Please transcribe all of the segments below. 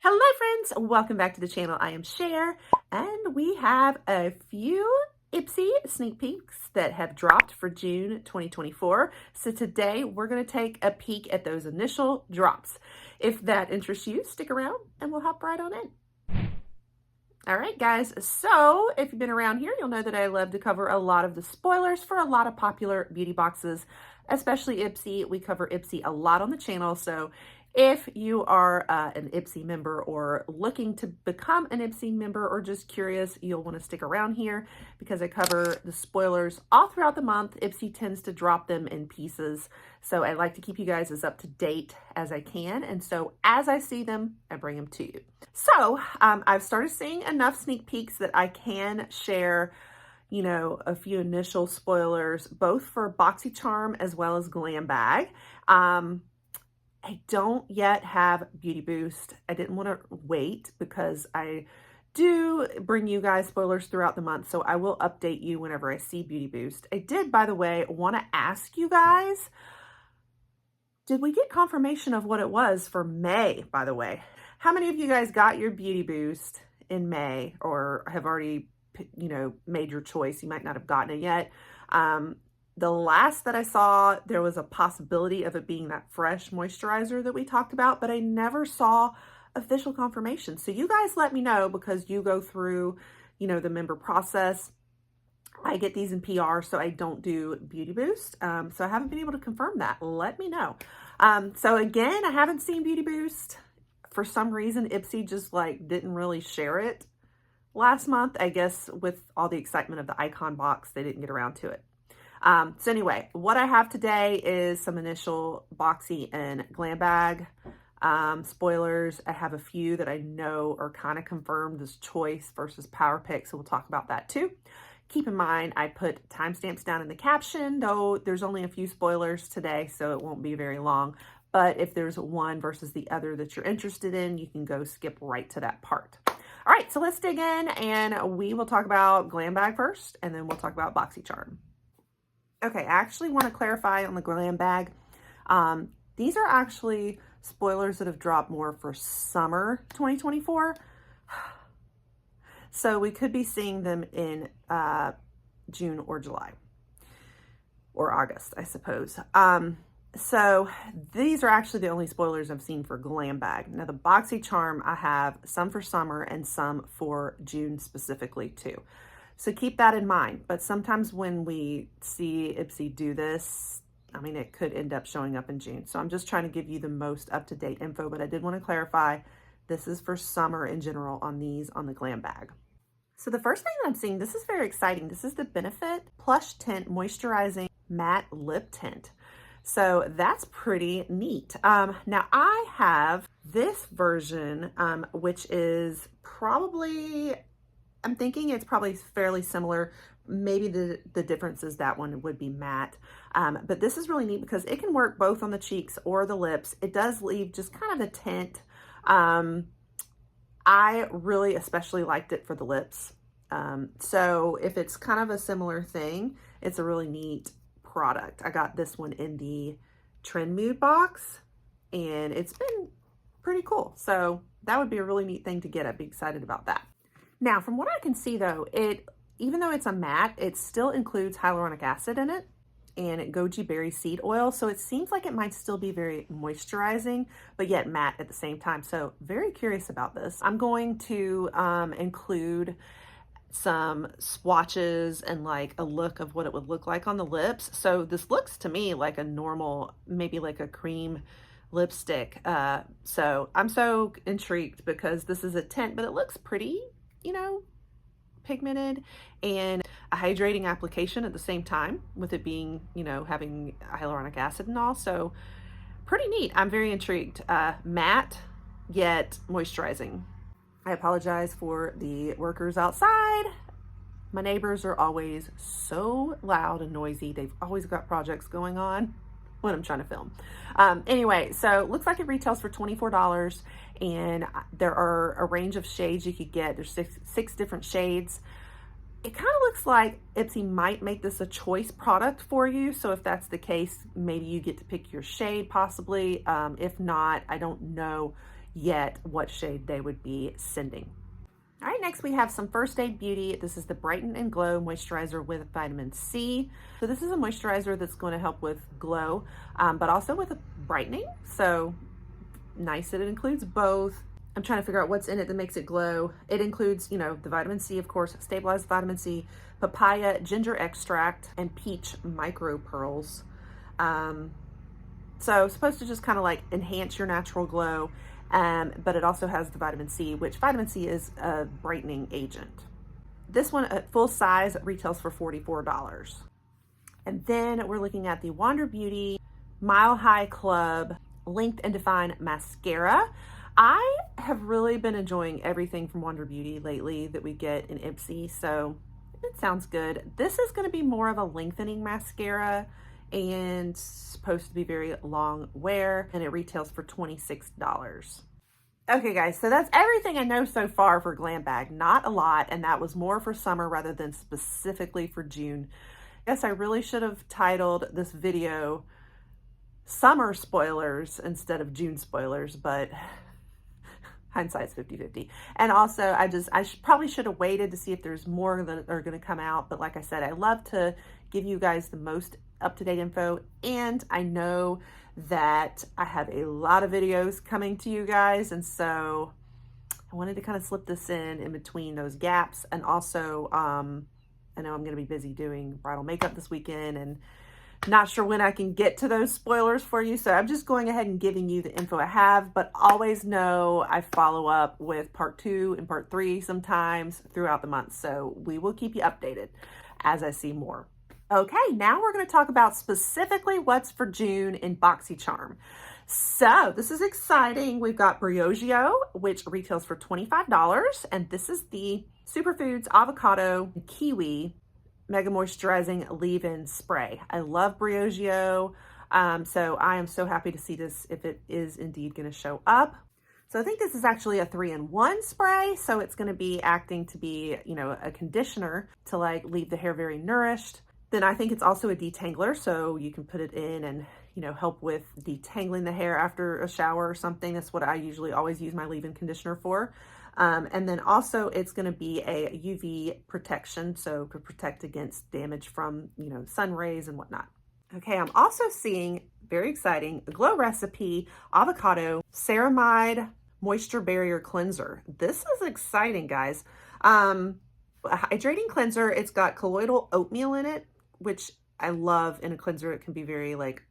Hello friends, welcome back to the channel. I am Cher, and we have a few Ipsy sneak peeks that have dropped for June 2024. So today we're going to take a peek at those initial drops. If that interests you, stick around and we'll hop right on in. All right, guys, so if you've been around here, you'll know that I love to cover a lot of the spoilers for a lot of popular beauty boxes, especially Ipsy. We cover Ipsy a lot on the channel, so if you are an Ipsy member or looking to become an Ipsy member or just curious, you'll want to stick around here because I cover the spoilers all throughout the month. Ipsy tends to drop them in pieces, so I like to keep you guys as up to date as I can. And so as I see them, I bring them to you. So I've started seeing enough sneak peeks that I can share, you know, a few initial spoilers, both for BoxyCharm as well as Glam Bag. I don't yet have Beauty Boost. I didn't want to wait because I do bring you guys spoilers throughout the month, so I will update you whenever I see Beauty Boost. I did, by the way, want to ask you guys, did we get confirmation of what it was for May, by the way? How many of you guys got your Beauty Boost in May or have already, you know, made your choice? You might not have gotten it yet. The last that I saw, there was a possibility of it being that fresh moisturizer that we talked about, but I never saw official confirmation. So you guys let me know because you go through, you know, the member process. I get these in PR, so I don't do Beauty Boost. So I haven't been able to confirm that. Let me know. So again, I haven't seen Beauty Boost. For some reason, Ipsy just like didn't really share it last month. I guess with all the excitement of the icon box, they didn't get around to it. So anyway, what I have today is some initial Boxy and Glam Bag spoilers. I have a few that I know are kind of confirmed as choice versus power pick, so we'll talk about that too. Keep in mind, I put timestamps down in the caption, though there's only a few spoilers today, so it won't be very long. But if there's one versus the other that you're interested in, you can go skip right to that part. All right, so let's dig in, and we will talk about Glam Bag first, and then we'll talk about BoxyCharm. Okay, I actually want to clarify on the Glam Bag. These are actually spoilers that have dropped more for summer 2024. So we could be seeing them in June or July or August, I suppose. So these are actually the only spoilers I've seen for Glam Bag. Now the BoxyCharm, I have some for summer and some for June specifically too. So keep that in mind. But sometimes when we see Ipsy do this, I mean, it could end up showing up in June. So I'm just trying to give you the most up-to-date info, but I did want to clarify, this is for summer in general on these, on the Glam Bag. So the first thing that I'm seeing, this is very exciting. This is the Benefit Plush Tint Moisturizing Matte Lip Tint. So that's pretty neat. Now I have this version, which is probably, I'm thinking it's probably fairly similar. Maybe the difference is that one would be matte. But this is really neat because it can work both on the cheeks or the lips. It does leave just kind of a tint. I really especially liked it for the lips. So if it's kind of a similar thing, it's a really neat product. I got this one in the Trend Mood box and it's been pretty cool. So that would be a really neat thing to get. I'd be excited about that. Now, from what I can see though, even though it's a matte, it still includes hyaluronic acid in it and goji berry seed oil. So it seems like it might still be very moisturizing, but yet matte at the same time. So very curious about this. I'm going to include some swatches and like a look of what it would look like on the lips. So this looks to me like a normal, maybe like a cream lipstick. So I'm so intrigued because this is a tint, but it looks pretty, you know, pigmented and a hydrating application at the same time with it being, you know, having hyaluronic acid and all. So pretty neat. I'm very intrigued. Matte, yet moisturizing. I apologize for the workers outside. My neighbors are always so loud and noisy. They've always got projects going on when I'm trying to film. Anyway, so looks like it retails for $24 and there are a range of shades you could get. There's six different shades. It kind of looks like Ipsy might make this a choice product for you. So if that's the case, maybe you get to pick your shade possibly. If not, I don't know. yet what shade they would be sending. All right, next we have some First Aid Beauty. This is the Brighten and Glow Moisturizer with Vitamin C. So this is a moisturizer that's going to help with glow, but also with a brightening. So nice that it includes both. I'm trying to figure out what's in it that makes it glow. It includes, you know, the vitamin C, of course, stabilized vitamin C, papaya ginger extract, and peach micro pearls. So supposed to just kind of like enhance your natural glow. But it also has the vitamin C, which vitamin C is a brightening agent. This one at full size retails for $44. And then we're looking at the Wander Beauty Mile High Club Length and Define Mascara. I have really been enjoying everything from Wander Beauty lately that we get in Ipsy, so it sounds good. This is going to be more of a lengthening mascara and supposed to be very long wear, and it retails for $26. Okay guys, so that's everything I know so far for Glam Bag. Not a lot, and that was more for summer rather than specifically for June. I guess I really should have titled this video Summer Spoilers instead of June Spoilers, but hindsight's 50-50. And also probably should have waited to see if there's more that are going to come out. But like I said, I love to give you guys the most up-to-date info. And I know that I have a lot of videos coming to you guys. And so I wanted to kind of slip this in between those gaps. And also, I know I'm going to be busy doing bridal makeup this weekend and not sure when I can get to those spoilers for you. So I'm just going ahead and giving you the info I have, but always know I follow up with part 2 and part 3 sometimes throughout the month. So we will keep you updated as I see more. Okay, now we're going to talk about specifically what's for June in BoxyCharm. So this is exciting. We've got Briogeo, which retails for $25. And this is the Superfoods Avocado and Kiwi Mega Moisturizing Leave-In Spray. I love Briogeo, so I am so happy to see this if it is indeed going to show up. So I think this is actually a 3-in-1 spray, so it's going to be acting to be, you know, a conditioner to like leave the hair very nourished. Then I think it's also a detangler, so you can put it in and, you know, help with detangling the hair after a shower or something. That's what I usually always use my leave-in conditioner for. And then also it's going to be a UV protection, so to protect against damage from, you know, sun rays and whatnot. Okay, I'm also seeing, very exciting, the Glow Recipe Avocado Ceramide Moisture Barrier Cleanser. This is exciting, guys. A hydrating cleanser. It's got colloidal oatmeal in it, which I love in a cleanser. It can be very like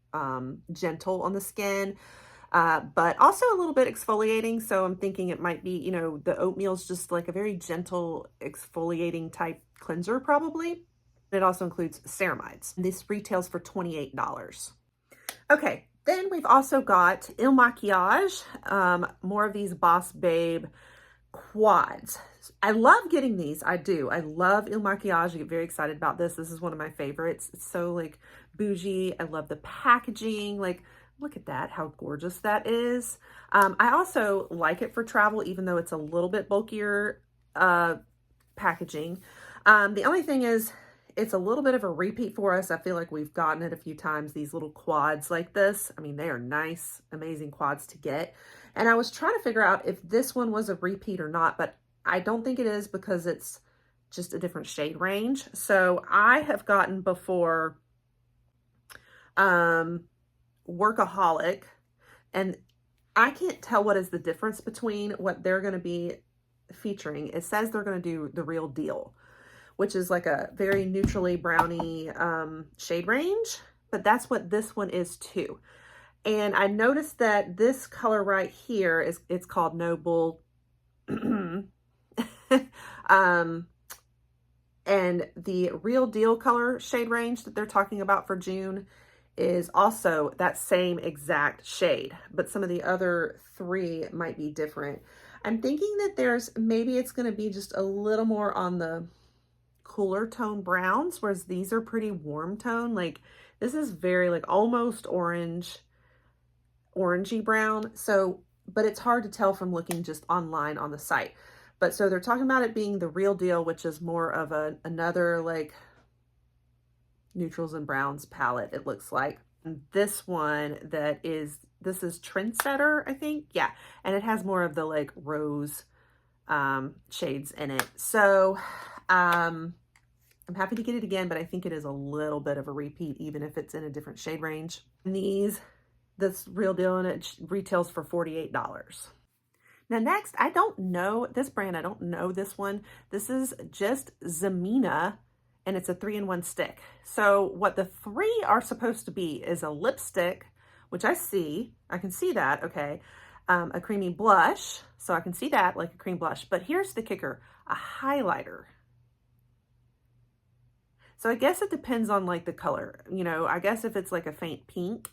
gentle on the skin. But also a little bit exfoliating. So I'm thinking it might be, you know, the oatmeal's just like a very gentle exfoliating type cleanser probably. It also includes ceramides. This retails for $28. Okay, then we've also got Il Makiage, more of these Boss Babe quads. I love getting these. I do. I love Il Makiage. I get very excited about this. This is one of my favorites. It's so like bougie. I love the packaging. Like, look at that, how gorgeous that is. I also like it for travel, even though it's a little bit bulkier packaging. The only thing is, it's a little bit of a repeat for us. I feel like we've gotten it a few times, these little quads like this. I mean, they are nice, amazing quads to get. And I was trying to figure out if this one was a repeat or not, but I don't think it is because it's just a different shade range. So I have gotten before Workaholic, and I can't tell what is the difference between what they're going to be featuring. It says they're going to do the Real Deal, which is like a very neutrally browny shade range, but that's what this one is too. And I noticed that this color right here it's called Noble. And the Real Deal color shade range that they're talking about for June is also that same exact shade, but some of the other 3 might be different. I'm thinking that maybe it's going to be just a little more on the cooler tone browns, whereas these are pretty warm tone. Like this is very like almost orangey brown. So, but it's hard to tell from looking just online on the site. But so they're talking about it being the Real Deal, which is more of another like neutrals and browns palette, it looks like. This one this is Trendsetter, I think. Yeah. And it has more of the like rose shades in it. So I'm happy to get it again, but I think it is a little bit of a repeat, even if it's in a different shade range. And this Real Deal, and it retails for $48. Now next, I don't know this brand. I don't know this one. This is just Zamina, and it's a 3-in-1 stick. So what the three are supposed to be is a lipstick, which I can see that, okay. A creamy blush, so I can see that like a cream blush, but here's the kicker, a highlighter. So I guess it depends on like the color. You know, I guess if it's like a faint pink,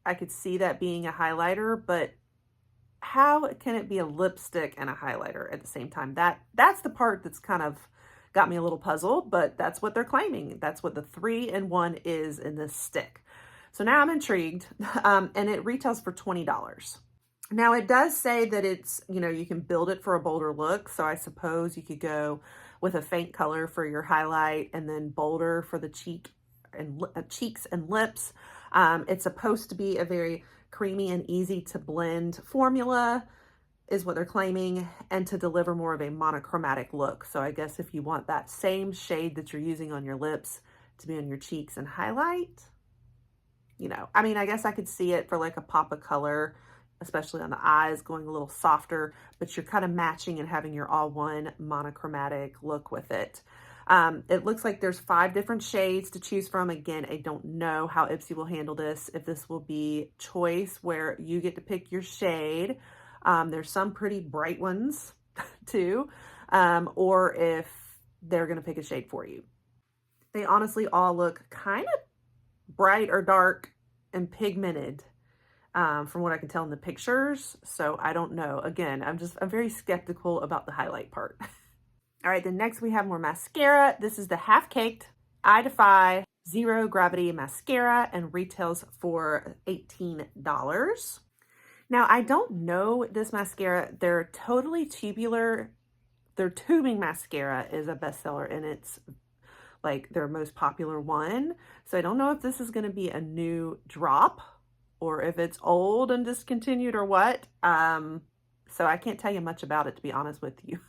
I could see that being a highlighter, but how can it be a lipstick and a highlighter at the same time? That's the part that's kind of got me a little puzzled, but that's what they're claiming. That's what the 3-in-1 is in this stick. So now I'm intrigued, and it retails for $20. Now it does say that it's, you know, you can build it for a bolder look. So I suppose you could go with a faint color for your highlight and then bolder for the cheeks and lips. It's supposed to be a very creamy and easy to blend formula is what they're claiming, and to deliver more of a monochromatic look. So I guess if you want that same shade that you're using on your lips to be on your cheeks and highlight, you know, I mean, I guess I could see it for like a pop of color, especially on the eyes, going a little softer, but you're kind of matching and having your all one monochromatic look with it. It looks like there's 5 different shades to choose from. Again, I don't know how Ipsy will handle this, if this will be choice where you get to pick your shade. There's some pretty bright ones too, or if they're going to pick a shade for you. They honestly all look kind of bright or dark and pigmented, from what I can tell in the pictures. So I don't know. Again, I'm very skeptical about the highlight part. All right, then next we have more mascara. This is the Half Caked Eye Defy Zero Gravity Mascara, and retails for $18. Now, I don't know this mascara. They're totally tubular. Their tubing mascara is a bestseller, and it's like their most popular one. So I don't know if this is going to be a new drop or if it's old and discontinued or what. So I can't tell you much about it, to be honest with you.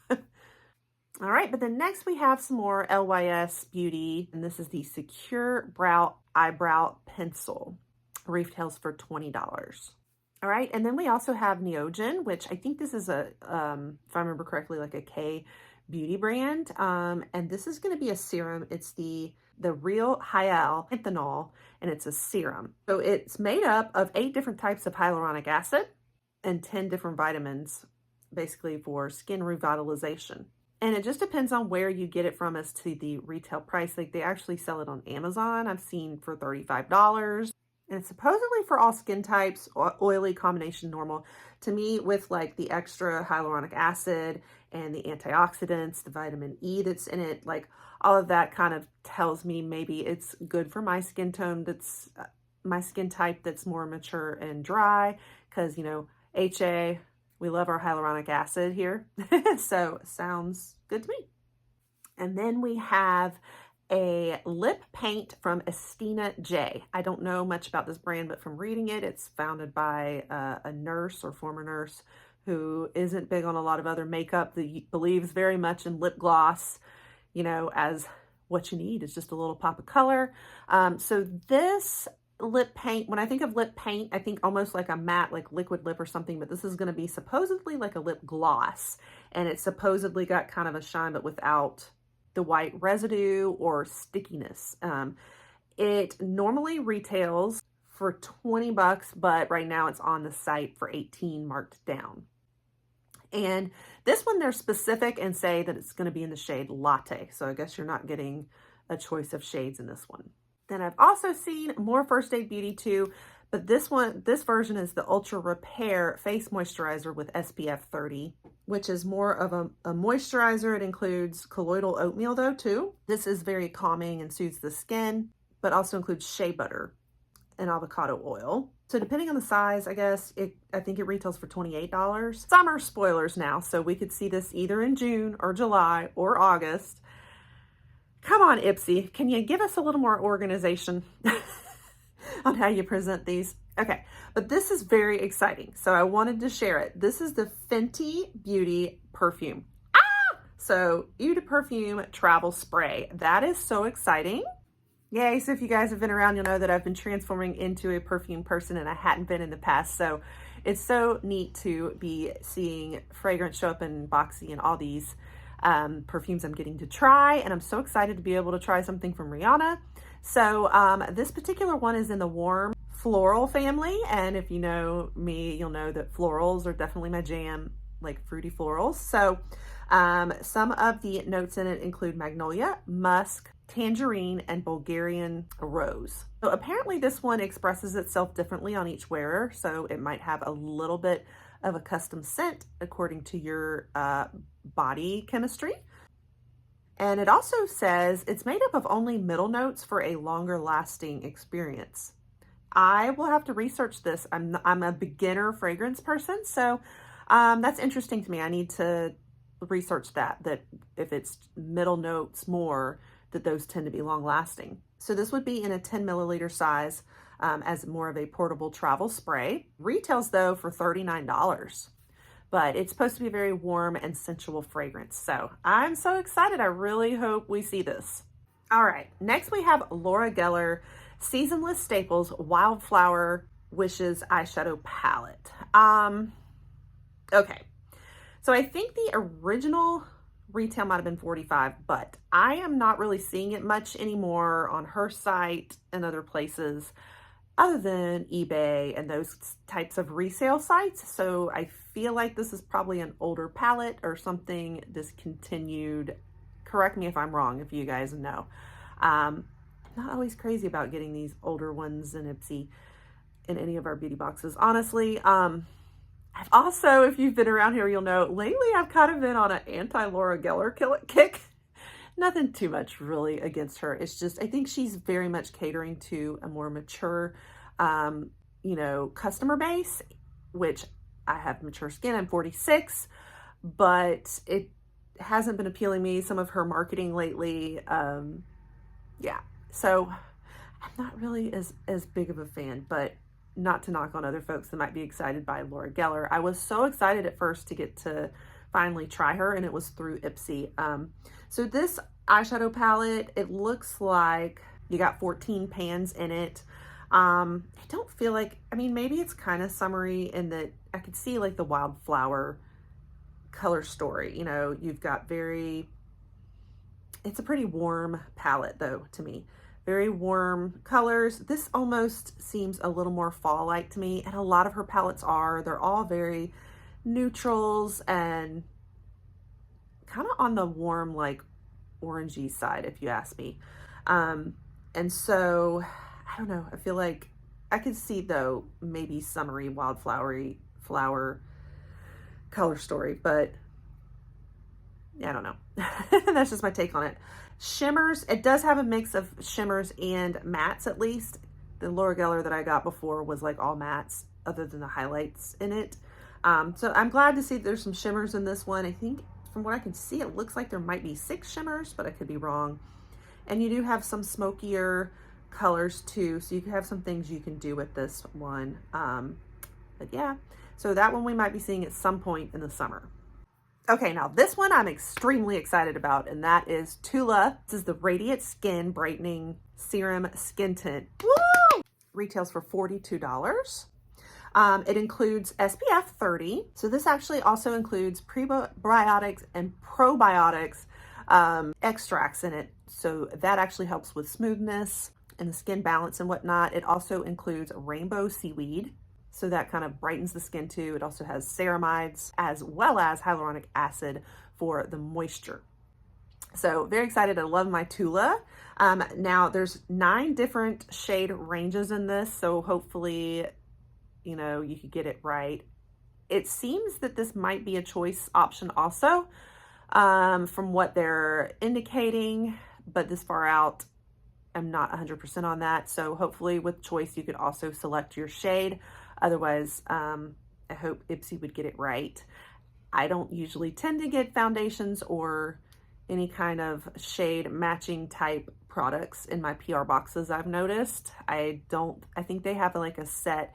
All right, but then next we have some more LYS Beauty, and this is the Secure Brow Eyebrow Pencil. Retails for $20. All right, and then we also have Neogen, which I think this is a, if I remember correctly, like a K beauty brand. And this is going to be a serum. It's the Real Hyalinthanol, and it's a serum. So it's made up of 8 different types of hyaluronic acid and 10 different vitamins, basically for skin revitalization. And it just depends on where you get it from as to the retail price. Like they actually sell it on Amazon. I've seen for $35. And it's supposedly for all skin types, oily, combination, normal. To me, with like the extra hyaluronic acid and the antioxidants, the vitamin E that's in it, like all of that kind of tells me maybe it's good for my skin tone, that's my skin type that's more mature and dry. Because, you know, HA, we love our hyaluronic acid here. So sounds good to me. And then we have a lip paint from Estina J. I don't know much about this brand, but from reading it, it's founded by a nurse or former nurse who isn't big on a lot of other makeup, that believes very much in lip gloss, you know, as what you need is just a little pop of color. So this lip paint, when I think of lip paint, I think almost like a matte, like liquid lip or something, but this is going to be supposedly like a lip gloss, and it's supposedly got kind of a shine, but without the white residue or stickiness. It normally retails for $20, but right now it's on the site for $18 marked down. And this one, they're specific and say that it's going to be in the shade Latte. So I guess you're not getting a choice of shades in this one. Then I've also seen more First Aid Beauty too, but this version is the Ultra Repair Face Moisturizer with SPF 30, which is more of a moisturizer. It includes colloidal oatmeal though too. This is very calming and soothes the skin, but also includes shea butter and avocado oil. So depending on the size, I guess, I think it retails for $28. Summer spoilers now, so we could see this either in June or July or August. Come on, Ipsy, can you give us a little more organization? on how you present these. Okay, but this is very exciting, so I wanted to share it. This is the Fenty Beauty perfume. So Eau de Perfume Travel Spray. That is so exciting. Yay, so if you guys have been around, you'll know that I've been transforming into a perfume person and I hadn't been in the past. So it's so neat to be seeing fragrance show up in Boxy and all these perfumes I'm getting to try. And I'm so excited to be able to try something from Rihanna. So this particular one is in the warm floral family. And if you know me, you'll know that florals are definitely my jam, like fruity florals. So some of the notes in it include magnolia, musk, tangerine, and Bulgarian rose. So apparently this one expresses itself differently on each wearer, so it might have a little bit of a custom scent according to your body chemistry. And it also says it's made up of only middle notes for a longer lasting experience. I will have to research this. I'm a beginner fragrance person, so that's interesting to me. I need to research that if it's middle notes more, that those tend to be long lasting. So this would be in a 10 milliliter size as more of a portable travel spray. Retails though for $39, but it's supposed to be a very warm and sensual fragrance. So I'm so excited. I really hope we see this. All right, next we have Laura Geller Seasonless Staples Wildflower Wishes Eyeshadow Palette. Okay. So I think the original retail might have been $45, but I am not really seeing it much anymore on her site and other places other than eBay and those types of resale sites. So I feel like this is probably an older palette or something discontinued. Correct me if I'm wrong, if you guys know. I'm not always crazy about getting these older ones in Ipsy in any of our beauty boxes, honestly. I've also, if you've been around here, you'll know lately I've kind of been on an anti-Laura Geller kick. Nothing too much really against her. It's just, I think she's very much catering to a more mature, customer base, which I have mature skin. I'm 46, but it hasn't been appealing to me. Some of her marketing lately, yeah. So I'm not really as big of a fan, but not to knock on other folks that might be excited by Laura Geller. I was so excited at first to get to finally try her, and it was through Ipsy. So this eyeshadow palette, it looks like you got 14 pans in it. I don't feel like, maybe it's kind of summery in that I could see like the wildflower color story. You've got it's a pretty warm palette though to me. Very warm colors. This almost seems a little more fall-like to me, and a lot of her palettes are. They're all very neutrals and kind of on the warm, like orangey side, if you ask me. And so, I don't know. I feel like I could see though maybe summery, wildflowery flower color story, but I don't know. That's just my take on it. Shimmers, it does have a mix of shimmers and mattes at least. The Laura Geller that I got before was like all mattes other than the highlights in it. So I'm glad to see there's some shimmers in this one. I think from what I can see, it looks like there might be 6 shimmers, but I could be wrong. And you do have some smokier colors too, so you can have some things you can do with this one. But yeah, so that one we might be seeing at some point in the summer. Okay, now this one I'm extremely excited about, and that is Tula. This is the Radiant Skin Brightening Serum Skin Tint. Woo! Retails for $42. It includes SPF 30. So this actually also includes prebiotics and probiotics extracts in it. So that actually helps with smoothness and the skin balance and whatnot. It also includes rainbow seaweed. So that kind of brightens the skin too. It also has ceramides as well as hyaluronic acid for the moisture. So very excited. I love my Tula. Now there's 9 different shade ranges in this. So hopefully, you could get it right. It seems that this might be a choice option also from what they're indicating, but this far out, I'm not 100% on that. So hopefully with choice, you could also select your shade. Otherwise, I hope Ipsy would get it right. I don't usually tend to get foundations or any kind of shade matching type products in my PR boxes, I've noticed. I think they have like a set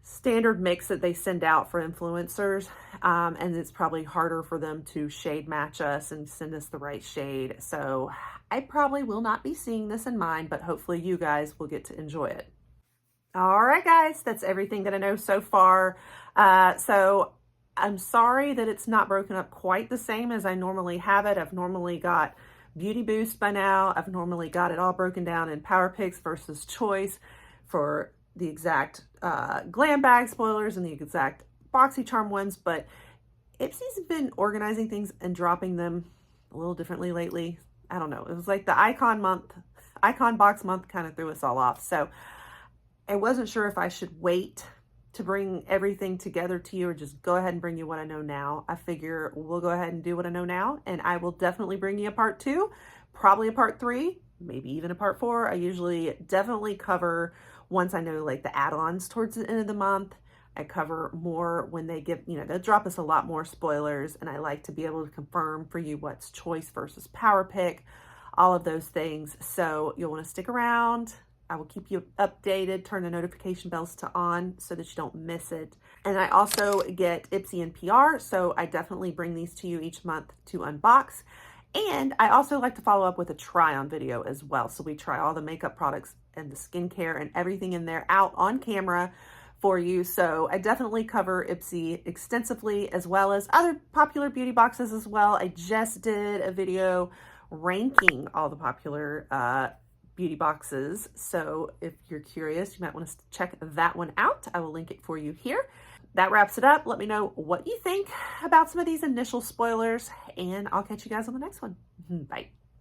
standard mix that they send out for influencers, and it's probably harder for them to shade match us and send us the right shade. So I probably will not be seeing this in mine, but hopefully you guys will get to enjoy it. All right, guys, that's everything that I know so far. So I'm sorry that it's not broken up quite the same as I normally have it. I've normally got Beauty Boost by now. I've normally got it all broken down in Power Picks versus Choice for the exact Glam Bag spoilers and the exact BoxyCharm ones, but Ipsy's been organizing things and dropping them a little differently lately. I don't know. It was like the icon box month kind of threw us all off. So I wasn't sure if I should wait to bring everything together to you or just go ahead and bring you what I know now. I figure we'll go ahead and do what I know now, and I will definitely bring you a part 2, probably a part 3, maybe even a part 4. I usually definitely cover once I know like the add-ons towards the end of the month. I cover more when they give, they'll drop us a lot more spoilers, and I like to be able to confirm for you what's Choice versus Power Pick, all of those things. So you'll want to stick around. I will keep you updated, turn the notification bells to on so that you don't miss it. And I also get Ipsy and PR, so I definitely bring these to you each month to unbox. And I also like to follow up with a try-on video as well. So we try all the makeup products and the skincare and everything in there out on camera for you. So I definitely cover Ipsy extensively, as well as other popular beauty boxes as well. I just did a video ranking all the popular beauty boxes. So if you're curious, you might want to check that one out. I will link it for you here. That wraps it up. Let me know what you think about some of these initial spoilers, and I'll catch you guys on the next one. Bye.